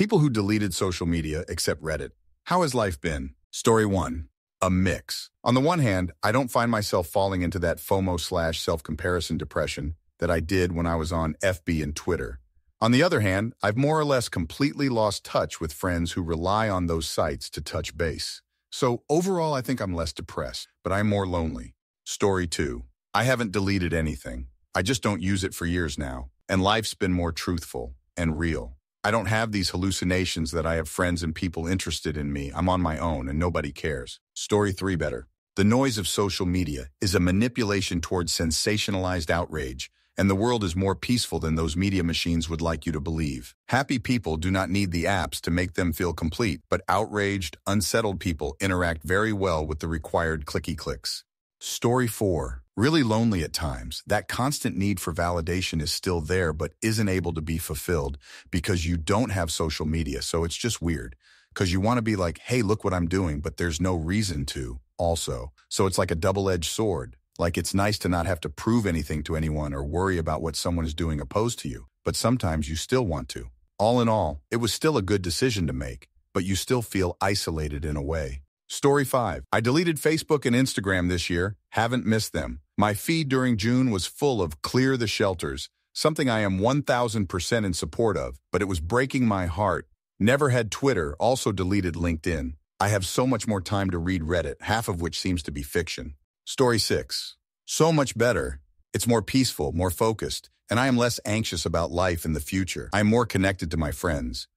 People who deleted social media except Reddit. How has life been? Story 1. A mix. On the one hand, I don't find myself falling into that FOMO/self-comparison depression that I did when I was on FB and Twitter. On the other hand, I've more or less completely lost touch with friends who rely on those sites to touch base. So overall, I think I'm less depressed, but I'm more lonely. Story 2. I haven't deleted anything. I just don't use it for years now, and life's been more truthful and real. I don't have these hallucinations that I have friends and people interested in me. I'm on my own and nobody cares. Story 3 better. The noise of social media is a manipulation towards sensationalized outrage, and the world is more peaceful than those media machines would like you to believe. Happy people do not need the apps to make them feel complete, but outraged, unsettled people interact very well with the required clicky clicks. Story 4. Really lonely at times. That constant need for validation is still there but isn't able to be fulfilled because you don't have social media, so it's just weird. Because you want to be like, hey, look what I'm doing, but there's no reason to also. So it's like a double-edged sword. Like it's nice to not have to prove anything to anyone or worry about what someone is doing opposed to you, but sometimes you still want to. All in all, it was still a good decision to make, but you still feel isolated in a way. Story 5. I deleted Facebook and Instagram this year. Haven't missed them. My feed during June was full of clear the shelters, something I am 1000% in support of, but it was breaking my heart. Never had Twitter, also deleted LinkedIn. I have so much more time to read Reddit, half of which seems to be fiction. Story 6. So much better. It's more peaceful, more focused, and I am less anxious about life in the future. I am more connected to my friends.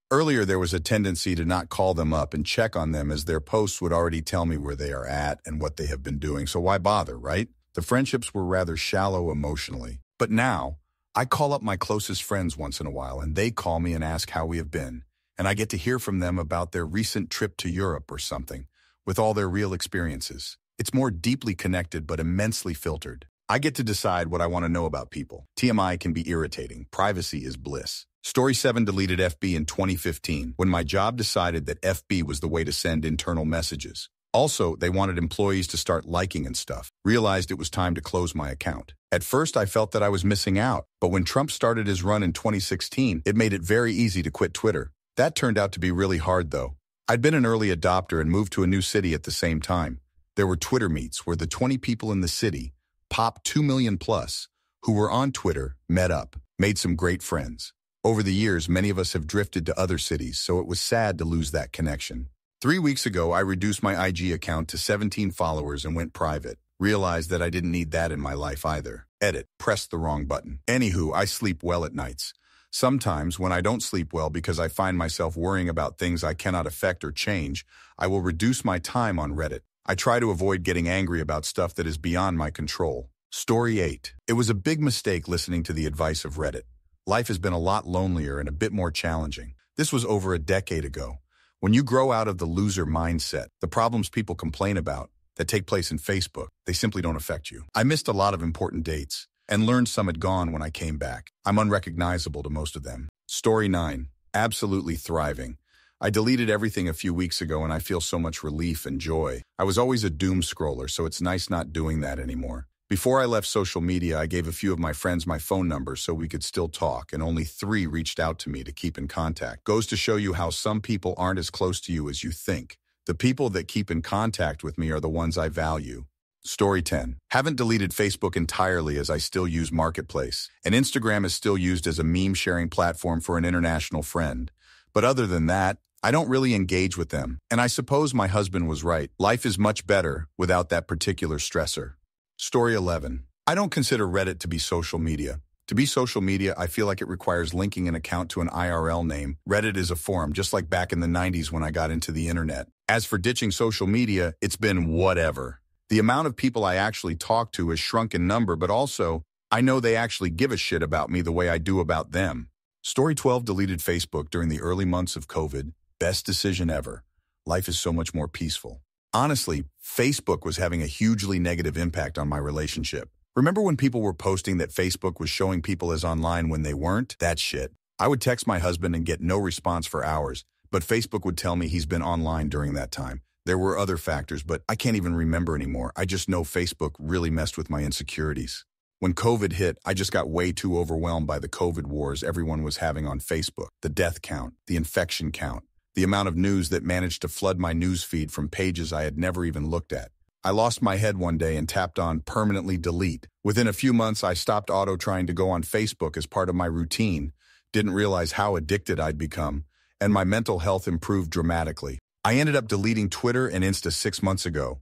Earlier, there was a tendency to not call them up and check on them as their posts would already tell me where they are at and what they have been doing, so why bother, right? The friendships were rather shallow emotionally. But now, I call up my closest friends once in a while, and they call me and ask how we have been, and I get to hear from them about their recent trip to Europe or something, with all their real experiences. It's more deeply connected but immensely filtered. I get to decide what I want to know about people. TMI can be irritating. Privacy is bliss. Story 7 deleted FB in 2015 when my job decided that FB was the way to send internal messages. Also, they wanted employees to start liking and stuff. Realized it was time to close my account. At first, I felt that I was missing out, but when Trump started his run in 2016, it made it very easy to quit Twitter. That turned out to be really hard, though. I'd been an early adopter and moved to a new city at the same time. There were Twitter meets where the 20 people in the city, pop 2 million plus, who were on Twitter, met up, made some great friends. Over the years, many of us have drifted to other cities, so it was sad to lose that connection. 3 weeks ago, I reduced my IG account to 17 followers and went private. Realized that I didn't need that in my life either. Edit. Pressed the wrong button. Anywho, I sleep well at nights. Sometimes, when I don't sleep well because I find myself worrying about things I cannot affect or change, I will reduce my time on Reddit. I try to avoid getting angry about stuff that is beyond my control. Story 8. It was a big mistake listening to the advice of Reddit. Life has been a lot lonelier and a bit more challenging. This was over a decade ago. When you grow out of the loser mindset, the problems people complain about that take place in Facebook, they simply don't affect you. I missed a lot of important dates and learned some had gone when I came back. I'm unrecognizable to most of them. Story 9. Absolutely thriving. I deleted everything a few weeks ago and I feel so much relief and joy. I was always a doom scroller, so it's nice not doing that anymore. Before I left social media, I gave a few of my friends my phone number so we could still talk, and only 3 reached out to me to keep in contact. Goes to show you how some people aren't as close to you as you think. The people that keep in contact with me are the ones I value. Story 10. Haven't deleted Facebook entirely as I still use Marketplace, and Instagram is still used as a meme-sharing platform for an international friend. But other than that, I don't really engage with them, and I suppose my husband was right. Life is much better without that particular stressor. Story 11. I don't consider Reddit to be social media. To be social media, I feel like it requires linking an account to an IRL name. Reddit is a forum, just like back in the 90s when I got into the internet. As for ditching social media, it's been whatever. The amount of people I actually talk to has shrunk in number, but also, I know they actually give a shit about me the way I do about them. Story 12 deleted Facebook during the early months of COVID. Best decision ever. Life is so much more peaceful. Honestly, Facebook was having a hugely negative impact on my relationship. Remember when people were posting that Facebook was showing people as online when they weren't? That shit. I would text my husband and get no response for hours, but Facebook would tell me he's been online during that time. There were other factors, but I can't even remember anymore. I just know Facebook really messed with my insecurities. When COVID hit, I just got way too overwhelmed by the COVID wars everyone was having on Facebook. The death count, the infection count, the amount of news that managed to flood my news feed from pages I had never even looked at. I lost my head one day and tapped on permanently delete. Within a few months, I stopped trying to go on Facebook as part of my routine, didn't realize how addicted I'd become, and my mental health improved dramatically. I ended up deleting Twitter and Insta 6 months ago.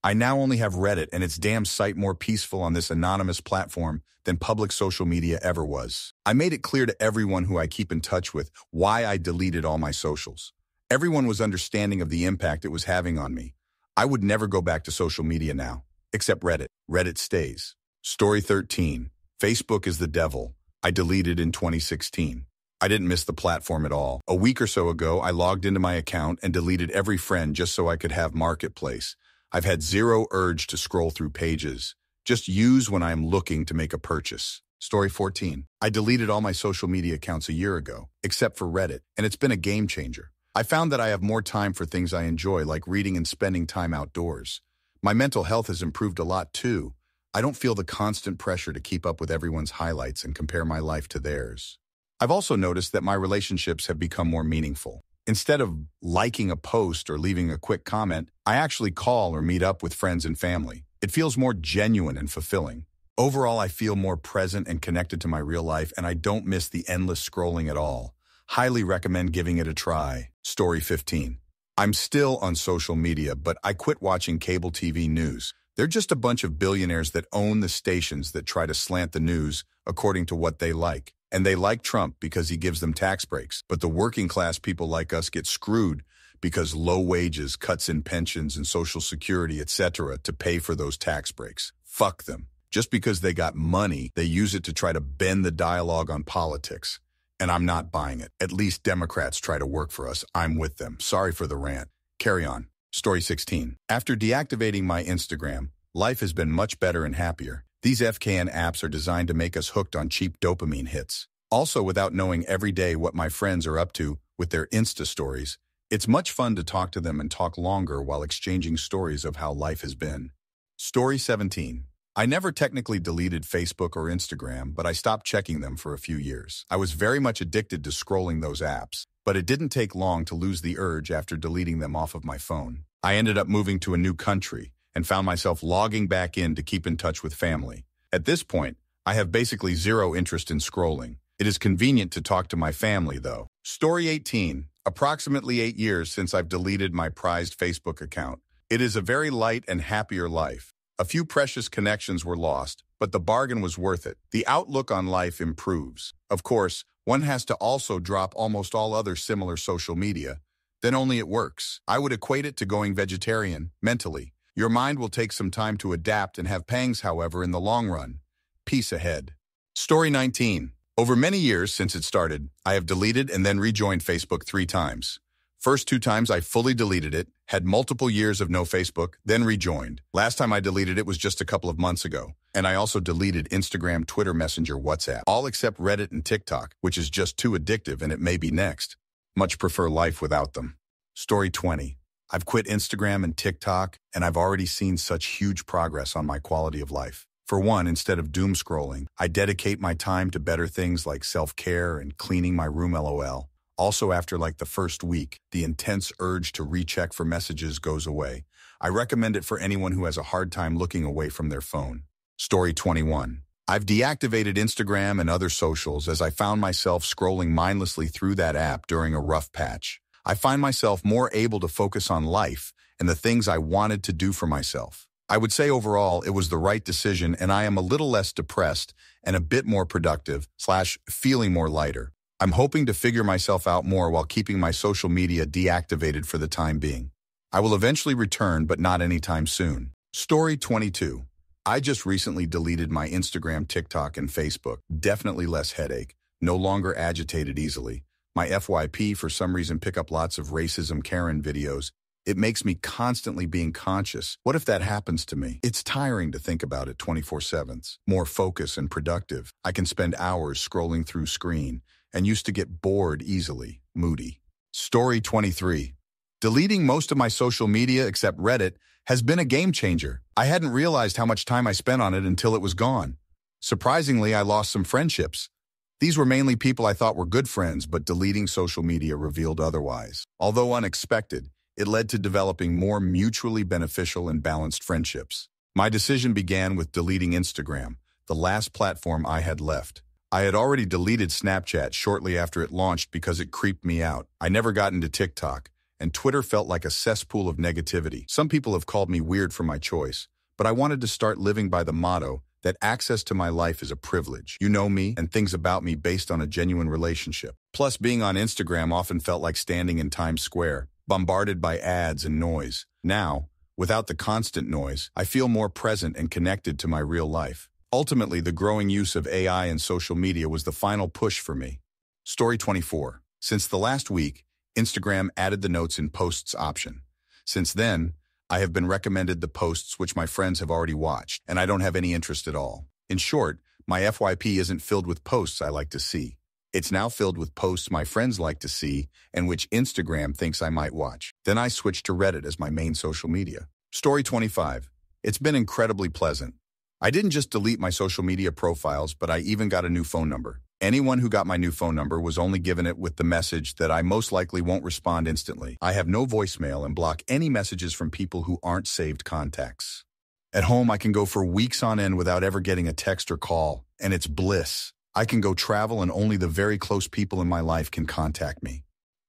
I now only have Reddit, and it's damn sight more peaceful on this anonymous platform than public social media ever was. I made it clear to everyone who I keep in touch with why I deleted all my socials. Everyone was understanding of the impact it was having on me. I would never go back to social media now, except Reddit. Reddit stays. Story 13. Facebook is the devil. I deleted in 2016. I didn't miss the platform at all. A week or so ago, I logged into my account and deleted every friend just so I could have Marketplace. I've had zero urge to scroll through pages. Just use when I am looking to make a purchase. Story 14. I deleted all my social media accounts a year ago, except for Reddit, and it's been a game changer. I found that I have more time for things I enjoy, like reading and spending time outdoors. My mental health has improved a lot too. I don't feel the constant pressure to keep up with everyone's highlights and compare my life to theirs. I've also noticed that my relationships have become more meaningful. Instead of liking a post or leaving a quick comment, I actually call or meet up with friends and family. It feels more genuine and fulfilling. Overall, I feel more present and connected to my real life, and I don't miss the endless scrolling at all. Highly recommend giving it a try. Story 15. I'm still on social media, but I quit watching cable TV news. They're just a bunch of billionaires that own the stations that try to slant the news according to what they like. And they like Trump because he gives them tax breaks. But the working class people like us get screwed because low wages, cuts in pensions and Social Security, etc. to pay for those tax breaks. Fuck them. Just because they got money, they use it to try to bend the dialogue on politics. And I'm not buying it. At least Democrats try to work for us. I'm with them. Sorry for the rant. Carry on. Story 16. After deactivating my Instagram, life has been much better and happier. These FKN apps are designed to make us hooked on cheap dopamine hits. Also, without knowing every day what my friends are up to with their Insta stories, it's much fun to talk to them and talk longer while exchanging stories of how life has been. Story 17. I never technically deleted Facebook or Instagram, but I stopped checking them for a few years. I was very much addicted to scrolling those apps, but it didn't take long to lose the urge after deleting them off of my phone. I ended up moving to a new country and found myself logging back in to keep in touch with family. At this point, I have basically zero interest in scrolling. It is convenient to talk to my family, though. Story 18. Approximately 8 years since I've deleted my prized Facebook account. It is a very light and happier life. A few precious connections were lost, but the bargain was worth it. The outlook on life improves. Of course, one has to also drop almost all other similar social media. Then only it works. I would equate it to going vegetarian, mentally. Your mind will take some time to adapt and have pangs, however, in the long run. Peace ahead. Story 19. Over many years since it started, I have deleted and then rejoined Facebook 3 times. First 2 times I fully deleted it, had multiple years of no Facebook, then rejoined. Last time I deleted it was just a couple of months ago. And I also deleted Instagram, Twitter, Messenger, WhatsApp, all except Reddit and TikTok, which is just too addictive and it may be next. Much prefer life without them. Story 20. I've quit Instagram and TikTok, and I've already seen such huge progress on my quality of life. For one, instead of doom scrolling, I dedicate my time to better things like self-care and cleaning my room, LOL. Also, after like the first week, the intense urge to recheck for messages goes away. I recommend it for anyone who has a hard time looking away from their phone. Story 21. I've deactivated Instagram and other socials as I found myself scrolling mindlessly through that app during a rough patch. I find myself more able to focus on life and the things I wanted to do for myself. I would say overall it was the right decision, and I am a little less depressed and a bit more productive / feeling more lighter. I'm hoping to figure myself out more while keeping my social media deactivated for the time being. I will eventually return, but not anytime soon. Story 22. I just recently deleted my Instagram, TikTok, and Facebook. Definitely less headache. No longer agitated easily. My FYP for some reason pick up lots of racism Karen videos. It makes me constantly being conscious. What if that happens to me? It's tiring to think about it 24/7. More focus and productive. I can spend hours scrolling through screen and used to get bored easily. Moody. Story 23. Deleting most of my social media except Reddit has been a game changer. I hadn't realized how much time I spent on it until it was gone. Surprisingly, I lost some friendships. These were mainly people I thought were good friends, but deleting social media revealed otherwise. Although unexpected, it led to developing more mutually beneficial and balanced friendships. My decision began with deleting Instagram, the last platform I had left. I had already deleted Snapchat shortly after it launched because it creeped me out. I never got into TikTok, and Twitter felt like a cesspool of negativity. Some people have called me weird for my choice, but I wanted to start living by the motto that access to my life is a privilege. You know me and things about me based on a genuine relationship. Plus, being on Instagram often felt like standing in Times Square, bombarded by ads and noise. Now, without the constant noise, I feel more present and connected to my real life. Ultimately, the growing use of AI and social media was the final push for me. Story 24. Since the last week, Instagram added the Notes in Posts option. Since then, I have been recommended the posts which my friends have already watched, and I don't have any interest at all. In short, my FYP isn't filled with posts I like to see. It's now filled with posts my friends like to see and which Instagram thinks I might watch. Then I switched to Reddit as my main social media. Story 25. It's been incredibly pleasant. I didn't just delete my social media profiles, but I even got a new phone number. Anyone who got my new phone number was only given it with the message that I most likely won't respond instantly. I have no voicemail and block any messages from people who aren't saved contacts. At home, I can go for weeks on end without ever getting a text or call, and it's bliss. I can go travel and only the very close people in my life can contact me.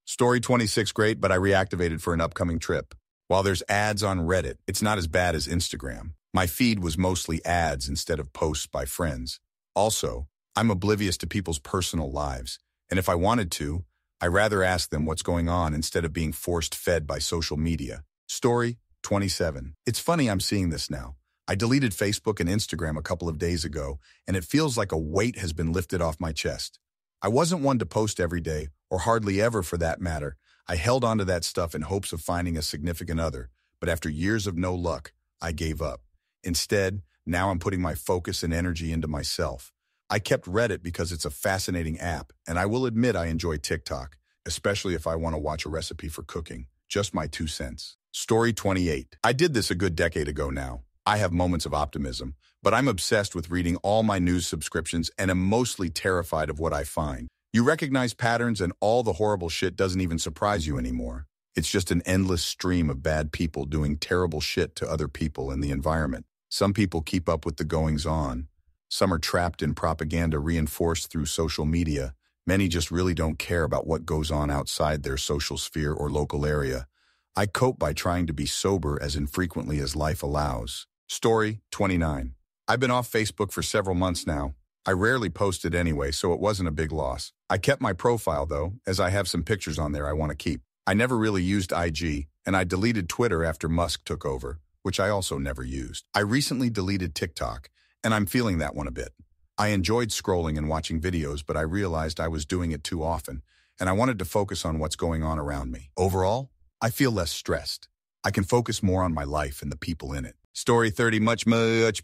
Story 26, great, but I reactivated for an upcoming trip. While there's ads on Reddit, it's not as bad as Instagram. My feed was mostly ads instead of posts by friends. Also, I'm oblivious to people's personal lives, and if I wanted to, I'd rather ask them what's going on instead of being force-fed by social media. Story 27. It's funny I'm seeing this now. I deleted Facebook and Instagram a couple of days ago, and it feels like a weight has been lifted off my chest. I wasn't one to post every day, or hardly ever for that matter. I held onto that stuff in hopes of finding a significant other, but after years of no luck, I gave up. Instead, now I'm putting my focus and energy into myself. I kept Reddit because it's a fascinating app, and I will admit I enjoy TikTok, especially if I want to watch a recipe for cooking. Just my 2 cents. Story 28. I did this a good decade ago now. I have moments of optimism, but I'm obsessed with reading all my news subscriptions and am mostly terrified of what I find. You recognize patterns and all the horrible shit doesn't even surprise you anymore. It's just an endless stream of bad people doing terrible shit to other people in the environment. Some people keep up with the goings-on. Some are trapped in propaganda reinforced through social media. Many just really don't care about what goes on outside their social sphere or local area. I cope by trying to be sober as infrequently as life allows. Story 29. I've been off Facebook for several months now. I rarely posted anyway, so it wasn't a big loss. I kept my profile, though, as I have some pictures on there I want to keep. I never really used IG, and I deleted Twitter after Musk took over, which I also never used. I recently deleted TikTok, and I'm feeling that one a bit. I enjoyed scrolling and watching videos, but I realized I was doing it too often, and I wanted to focus on what's going on around me. Overall, I feel less stressed. I can focus more on my life and the people in it. Story 30, much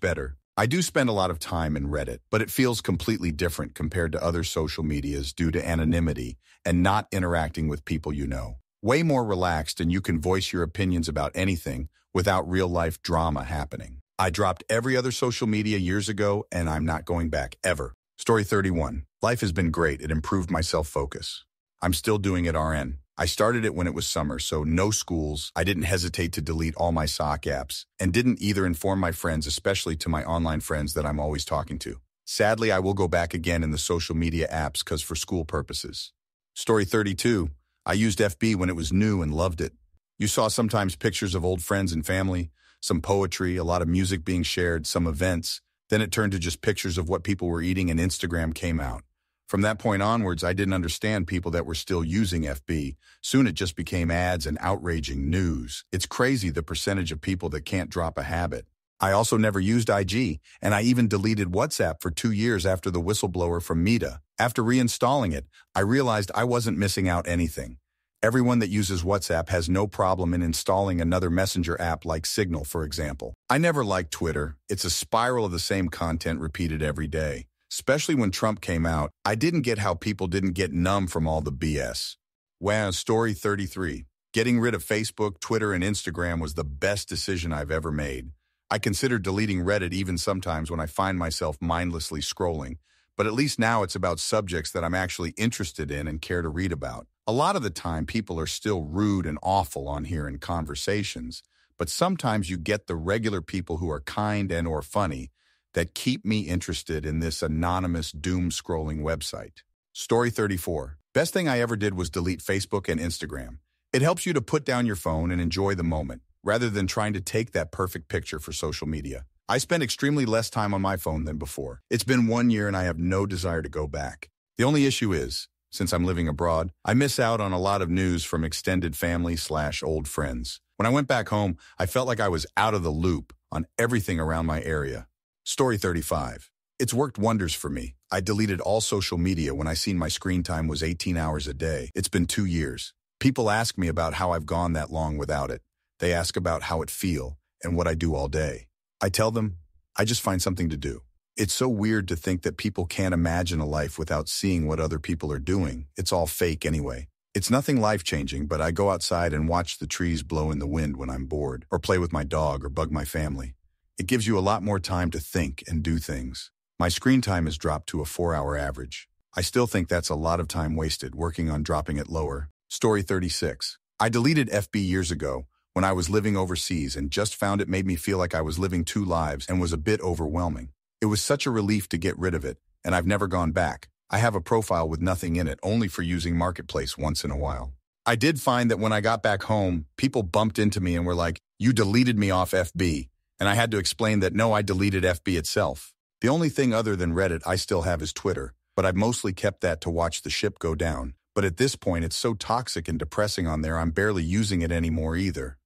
better. I do spend a lot of time in Reddit, but it feels completely different compared to other social medias due to anonymity and not interacting with people you know. Way more relaxed, and you can voice your opinions about anything without real-life drama happening. I dropped every other social media years ago, and I'm not going back ever. Story 31. Life has been great. It improved my self-focus. I'm still doing it RN. I started it when it was summer, so no schools. I didn't hesitate to delete all my sock apps, and didn't either inform my friends, especially to my online friends that I'm always talking to. Sadly, I will go back again in the social media apps because for school purposes. Story 32. I used FB when it was new and loved it. You saw sometimes pictures of old friends and family, some poetry, a lot of music being shared, some events. Then it turned to just pictures of what people were eating and Instagram came out. From that point onwards, I didn't understand people that were still using FB. Soon it just became ads and outraging news. It's crazy the percentage of people that can't drop a habit. I also never used IG, and I even deleted WhatsApp for 2 years after the whistleblower from Meta. After reinstalling it, I realized I wasn't missing out anything. Everyone that uses WhatsApp has no problem in installing another messenger app like Signal, for example. I never liked Twitter. It's a spiral of the same content repeated every day. Especially when Trump came out, I didn't get how people didn't get numb from all the BS. Wow, story 33. Getting rid of Facebook, Twitter, and Instagram was the best decision I've ever made. I consider deleting Reddit even sometimes when I find myself mindlessly scrolling, but at least now it's about subjects that I'm actually interested in and care to read about. A lot of the time, people are still rude and awful on here in conversations, but sometimes you get the regular people who are kind and or funny that keep me interested in this anonymous doom-scrolling website. Story 34. Best thing I ever did was delete Facebook and Instagram. It helps you to put down your phone and enjoy the moment, rather than trying to take that perfect picture for social media. I spend extremely less time on my phone than before. It's been 1 year and I have no desire to go back. The only issue is, since I'm living abroad, I miss out on a lot of news from extended family/old friends. When I went back home, I felt like I was out of the loop on everything around my area. Story 35. It's worked wonders for me. I deleted all social media when I seen my screen time was 18 hours a day. It's been 2 years. People ask me about how I've gone that long without it. They ask about how it feel and what I do all day. I tell them, I just find something to do. It's so weird to think that people can't imagine a life without seeing what other people are doing. It's all fake anyway. It's nothing life-changing, but I go outside and watch the trees blow in the wind when I'm bored, or play with my dog or bug my family. It gives you a lot more time to think and do things. My screen time has dropped to a 4-hour average. I still think that's a lot of time wasted, working on dropping it lower. Story 36. I deleted FB years ago when I was living overseas and just found it made me feel like I was living 2 lives and was a bit overwhelming. It was such a relief to get rid of it, and I've never gone back. I have a profile with nothing in it, only for using Marketplace once in a while. I did find that when I got back home, people bumped into me and were like, "You deleted me off FB." And I had to explain that no, I deleted FB itself. The only thing other than Reddit I still have is Twitter, but I've mostly kept that to watch the ship go down. But at this point, it's so toxic and depressing on there, I'm barely using it anymore either.